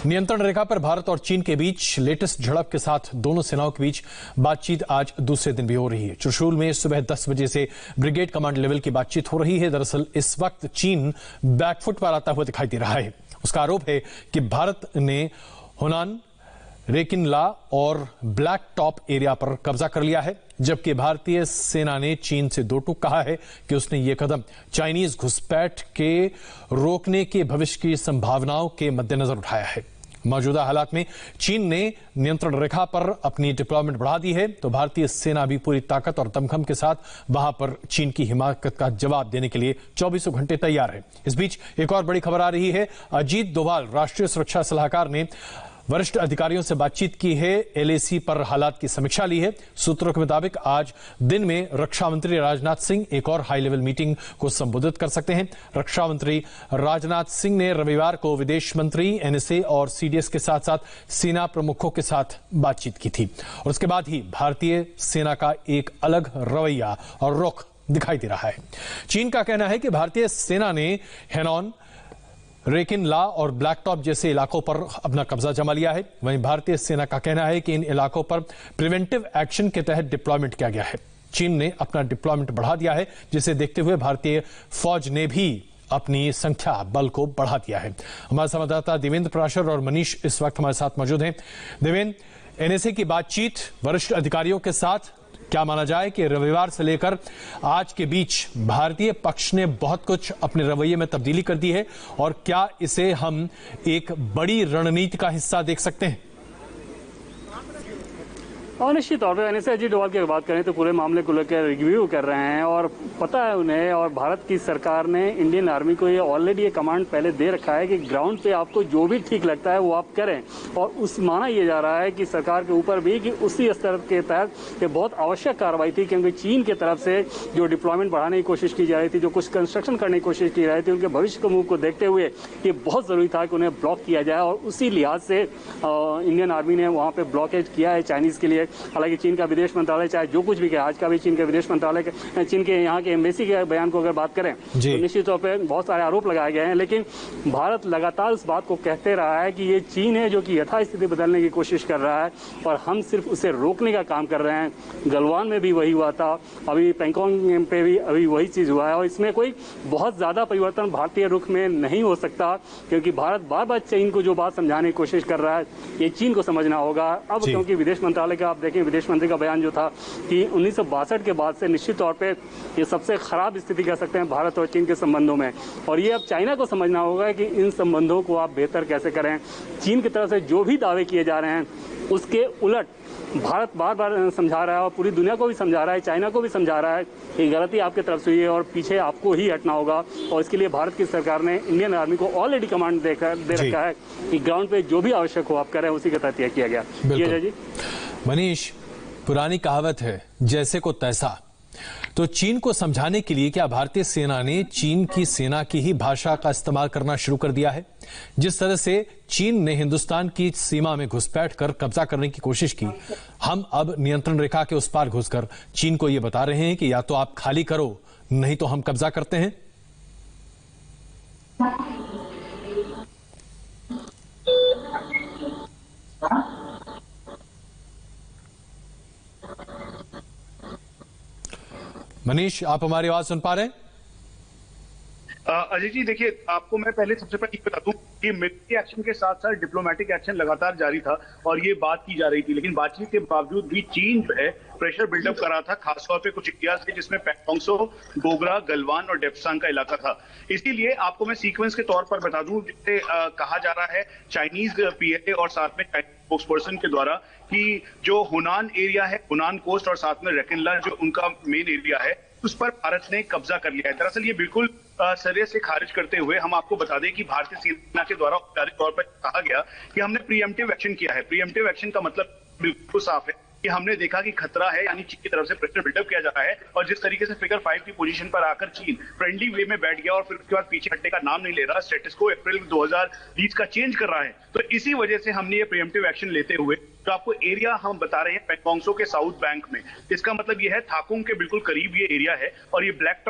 नियंत्रण रेखा पर भारत और चीन के बीच लेटेस्ट झड़प के साथ दोनों सेनाओं के बीच बातचीत आज दूसरे दिन भी हो रही है। त्रिशूल में सुबह 10 बजे से ब्रिगेड कमांड लेवल की बातचीत हो रही है। दरअसल इस वक्त चीन बैकफुट पर आता हुआ दिखाई दे रहा है। उसका आरोप है कि भारत ने हुनान, रेकिनला और ब्लैक टॉप एरिया पर कब्जा कर लिया है, जबकि भारतीय सेना ने चीन से दो टूक कहा है कि उसने ये कदम चाइनीज घुसपैठ के रोकने के भविष्य की संभावनाओं के मद्देनजर उठाया है। मौजूदा हालात में चीन ने नियंत्रण रेखा पर अपनी डिप्लॉयमेंट बढ़ा दी है, तो भारतीय सेना भी पूरी ताकत और दमखम के साथ वहां पर चीन की हिमाकत का जवाब देने के लिए 24 घंटे तैयार है। इस बीच एक और बड़ी खबर आ रही है। अजीत डोभाल, राष्ट्रीय सुरक्षा सलाहकार, ने वरिष्ठ अधिकारियों से बातचीत की है, एलएसी पर हालात की समीक्षा ली है। सूत्रों के मुताबिक आज दिन में रक्षा मंत्री राजनाथ सिंह एक और हाई लेवल मीटिंग को संबोधित कर सकते हैं। रक्षा मंत्री राजनाथ सिंह ने रविवार को विदेश मंत्री, एनएसए और सीडीएस के साथ साथ सेना प्रमुखों के साथ बातचीत की थी और उसके बाद ही भारतीय सेना का एक अलग रवैया और रुख दिखाई दे रहा है। चीन का कहना है कि भारतीय सेना ने हेनॉन, रेकिनला और ब्लैक टॉप जैसे इलाकों पर अपना कब्जा जमा लिया है। वहीं भारतीय सेना का कहना है कि इन इलाकों पर प्रिवेंटिव एक्शन के तहत डिप्लॉयमेंट किया गया है। चीन ने अपना डिप्लॉयमेंट बढ़ा दिया है, जिसे देखते हुए भारतीय फौज ने भी अपनी संख्या, बल को बढ़ा दिया है। हमारे संवाददाता देवेंद्र पराशर और मनीष इस वक्त हमारे साथ मौजूद हैं। देवेंद्र, एनएसए की बातचीत वरिष्ठ अधिकारियों के साथ, क्या माना जाए कि रविवार से लेकर आज के बीच भारतीय पक्ष ने बहुत कुछ अपने रवैये में तब्दीली कर दी है, और क्या इसे हम एक बड़ी रणनीति का हिस्सा देख सकते हैं? और निश्चित तौर पर एनएसए अजीत डोभाल की बात करें तो पूरे मामले को लेकर रिव्यू कर रहे हैं और पता है उन्हें, और भारत की सरकार ने इंडियन आर्मी को ये ऑलरेडी ये कमांड पहले दे रखा है कि ग्राउंड पे आपको जो भी ठीक लगता है वो आप करें, और उस माना यह जा रहा है कि सरकार के ऊपर भी कि उसी स्तर के तहत ये बहुत आवश्यक कार्रवाई थी, क्योंकि चीन की तरफ से जो डिप्लॉयमेंट बढ़ाने की कोशिश की जा रही थी, जो कुछ कंस्ट्रक्शन करने की कोशिश की जा रही थी, उनके भविष्य के मूव को देखते हुए ये बहुत जरूरी था कि उन्हें ब्लॉक किया जाए, और उसी लिहाज से इंडियन आर्मी ने वहाँ पे ब्लॉकेज किया है चाइनीज के लिए। हालांकि चीन का विदेश मंत्रालय चाहे जो कुछ भी कहे, आज का भी चीन के विदेश मंत्रालय के, चीन के यहाँ के एम्बेसी के बयान को अगर बात करें तो निश्चित तौर पे बहुत सारे आरोप लगाए गए हैं, लेकिन भारत लगातार उस बात को कहते रहा है कि ये चीन है जो कि यथास्थिति बदलने की कोशिश कर रहा है और हम सिर्फ उसे रोकने का काम कर रहे हैं। गलवान में भी वही हुआ था, अभी पैंगोंग पे भी अभी वही चीज हुआ है, और इसमें कोई बहुत ज्यादा परिवर्तन भारतीय रुख में नहीं हो सकता, क्योंकि भारत बार बार चीन को जो बात समझाने की कोशिश कर रहा है ये चीन को समझना होगा अब, क्योंकि विदेश मंत्रालय का आप देखें, विदेश मंत्री का बयान जो था कि 1962 के बाद से निश्चित तौर पे ये सबसे खराब स्थिति कह सकते हैं भारत और चीन के संबंधों में, और ये अब चाइना को समझना होगा कि इन संबंधों को आप बेहतर कैसे करें। चीन की तरफ से जो भी दावे किए जा रहे हैं उसके उलट भारत बार बार समझा रहा है और पूरी दुनिया को भी समझा रहा है, चाइना को भी समझा रहा है कि गलती आपकी तरफ से हुई है और पीछे आपको ही हटना होगा, और इसके लिए भारत की सरकार ने इंडियन आर्मी को ऑलरेडी कमांड दे रखा है कि ग्राउंड पे जो भी आवश्यक हो आप करें, उसी के तहत किया गया। जी मनीष, पुरानी कहावत है जैसे को तैसा, तो चीन को समझाने के लिए क्या भारतीय सेना ने चीन की सेना की ही भाषा का इस्तेमाल करना शुरू कर दिया है? जिस तरह से चीन ने हिंदुस्तान की सीमा में घुसपैठ कर कब्जा करने की कोशिश की, हम अब नियंत्रण रेखा के उस पार घुसकर चीन को यह बता रहे हैं कि या तो आप खाली करो, नहीं तो हम कब्जा करते हैं। मनीष, आप हमारी आवाज सुन पा रहे हैं? अजय जी, देखिए, आपको मैं पहले सबसे पहले बता दूं कि मिलिट्री एक्शन के साथ साथ डिप्लोमेटिक एक्शन लगातार जारी था और ये बात की जा रही थी, लेकिन बातचीत के बावजूद भी चीन जो है प्रेशर बिल्डअप कर रहा था, खासतौर पे कुछ एरियाज थे जिसमें पैंगोंगसो, गोगरा, गलवान और डेप्सांग का इलाका था। इसीलिए आपको मैं सीक्वेंस के तौर पर बता दूं, जिसे कहा जा रहा है चाइनीज पीएलए और साथ में चाइनीज स्पोक्सपर्सन के द्वारा कि जो हुनान एरिया है, हुनान कोस्ट और साथ में रेकिनला जो उनका मेन एरिया है, उस पर भारत ने कब्जा कर लिया है। दरअसल ये बिल्कुल सरे से खारिज करते हुए हम आपको बता दें कि भारतीय सेना के द्वारा औपचारिक तौर पर कहा गया कि हमने प्रीएम्प्टिव एक्शन किया है। प्रीएम्प्टिव एक्शन का मतलब बिल्कुल साफ है कि हमने देखा कि खतरा है, यानी चीन की तरफ से प्रेशर बिल्डअप किया जा रहा है, और जिस तरीके से फिगर 5 की पोजीशन पर आकर चीन फ्रेंडली वे में बैठ गया और फिर उसके बाद पीछे हटने का नाम नहीं ले रहा, स्टेटस को अप्रैल 2020 का चेंज कर रहा है, तो इसी वजह से हमने ये प्रीएम्प्टिव एक्शन लेते हुए तो आपको एरिया हम बता रहे हैं पैंगोंगसो के साउथ बैंक में। इसका मतलब ये है थाकुंग के बिल्कुल करीब ये एरिया है, और ये ब्लैक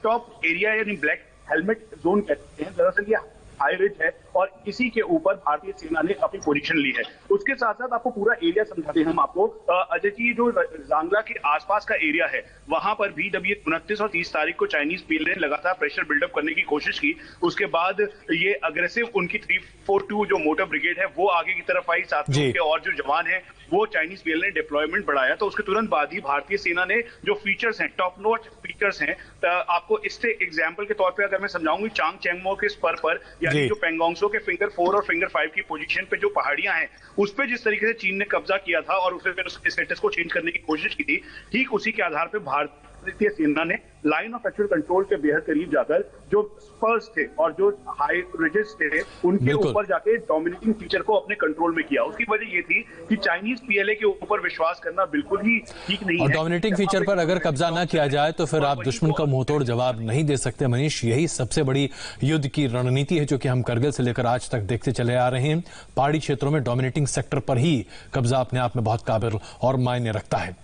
टॉप एरिया यानी ब्लैक हेलमेट जोन कहते हैं। दरअसल ये हाई रिज है और इसी के ऊपर भारतीय सेना ने अपनी पोजीशन ली है। उसके साथ साथ आपको पूरा एरिया समझाते हैं हम आपको। अजय जी, जो जांगला के आसपास का एरिया है वहां पर भी जब ये 29 और 30 तारीख को चाइनीज पीएलए ने लगातार प्रेशर बिल्डअप करने की कोशिश की, उसके बाद ये अग्रेसिव उनकी 342 जो मोटर ब्रिगेड है वो आगे की तरफ आई, साथ में उनके और जो जवान है वो चाइनीज पीएलए ने डिप्लॉयमेंट बढ़ाया। तो उसके तुरंत बाद ही भारतीय सेना ने जो फीचर्स हैं, टॉप नॉच फीचर्स हैं, आपको इससे एग्जांपल के तौर पे अगर मैं समझाऊंगी, चांग चेंगमो के स्पर पर यानी जो पेंगोंगसो के फिंगर 4 और फिंगर 5 की पोजीशन पे जो पहाड़ियां हैं उस पे जिस तरीके से चीन ने कब्जा किया था और उसे फिर उसके स्टेटस को चेंज करने की कोशिश की थी, ठीक उसी के आधार पर भारतीय सेना ने लाइन ऑफ एक्चुअल कंट्रोल के बेहद करीब जाकर जो स्पर्स थे और जो हाई रिजेस थे उनके ऊपर जाके डोमिनेटिंग फीचर को अपने कंट्रोल में किया। उसकी वजह ये थी कि चाइनीज पीएलए के ऊपर विश्वास करना बिल्कुल ही ठीक नहीं है। और डोमिनेटिंग फीचर पर अगर कब्जा ना किया जाए तो फिर आप दुश्मन का मुंहतोड़ जवाब नहीं दे सकते। मनीष, यही सबसे बड़ी युद्ध की रणनीति है जो कि हम करगिल से लेकर आज तक देखते चले आ रहे हैं। पहाड़ी क्षेत्रों में डोमिनेटिंग सेक्टर पर ही कब्जा अपने आप में बहुत काबिल और मायने रखता है।